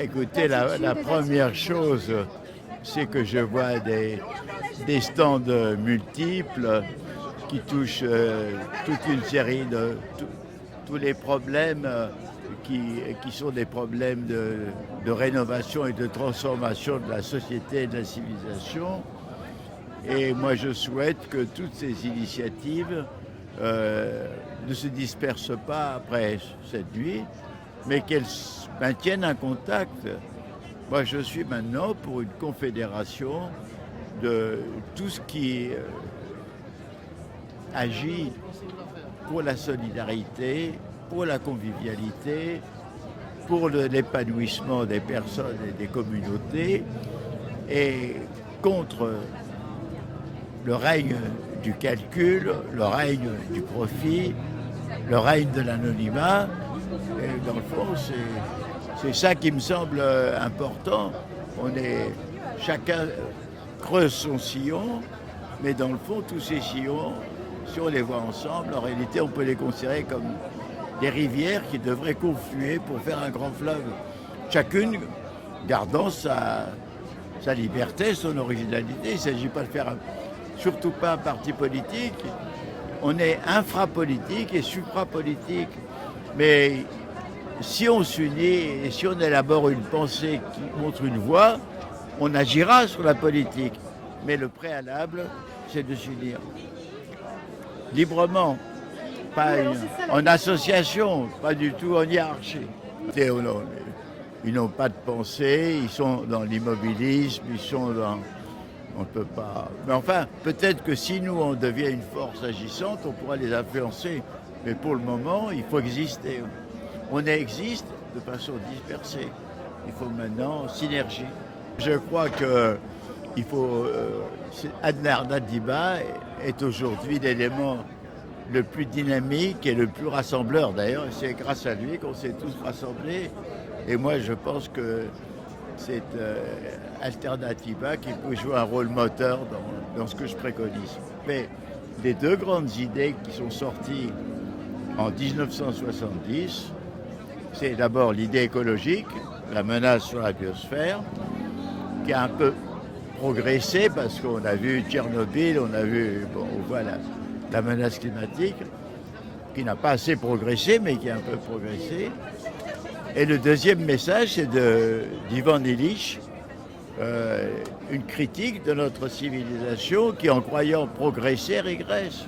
Écoutez, la première chose, c'est que je vois des stands multiples qui touchent toute une série de tous les problèmes qui sont des problèmes de rénovation et de transformation de la société et de la civilisation. Et moi, je souhaite que toutes ces initiatives ne se dispersent pas après cette nuit, mais qu'elles maintiennent un contact. Moi, je suis maintenant pour une confédération de tout ce qui agit pour la solidarité, pour la convivialité, pour l'épanouissement des personnes et des communautés, et contre le règne du calcul, le règne du profit, le règne de l'anonymat. Et dans le fond, c'est ça qui me semble important. Chacun creuse son sillon, mais dans le fond, tous ces sillons, si on les voit ensemble, en réalité, on peut les considérer comme des rivières qui devraient confluer pour faire un grand fleuve. Chacune gardant sa liberté, son originalité. Il ne s'agit pas de faire surtout pas un parti politique. On est infrapolitique et suprapolitique. Mais si on s'unit et si on élabore une pensée qui montre une voie, on agira sur la politique. Mais le préalable, c'est de s'unir librement, pas en association, pas du tout en hiérarchie. Ils n'ont pas de pensée, ils sont dans l'immobilisme, ils sont dans... On ne peut pas... Mais enfin, peut-être que si nous, on devient une force agissante, on pourra les influencer. Mais pour le moment, il faut exister. On existe de façon dispersée. Il faut maintenant synergie. Je crois que il faut... Adnan Diba est aujourd'hui l'élément le plus dynamique et le plus rassembleur. D'ailleurs, c'est grâce à lui qu'on s'est tous rassemblés. Et moi, je pense que c'est Alternativa qui peut jouer un rôle moteur dans ce que je préconise. Mais les deux grandes idées qui sont sorties en 1970, c'est d'abord l'idée écologique, la menace sur la biosphère, qui a un peu progressé parce qu'on a vu Tchernobyl, on voit la menace climatique, qui n'a pas assez progressé, mais qui a un peu progressé. Et le deuxième message, c'est d'Ivan Illich, une critique de notre civilisation qui, en croyant progresser, régresse.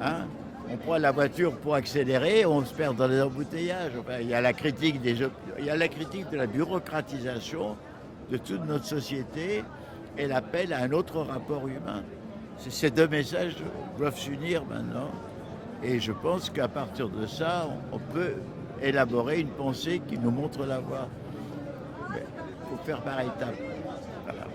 Hein? On prend la voiture pour accélérer, on se perd dans les embouteillages. Enfin, il y a la critique de la bureaucratisation de toute notre société et l'appel à un autre rapport humain. Ces deux messages doivent s'unir maintenant. Et je pense qu'à partir de ça, on peut élaborer une pensée qui nous montre la voie. Il faut faire par étapes. Voilà.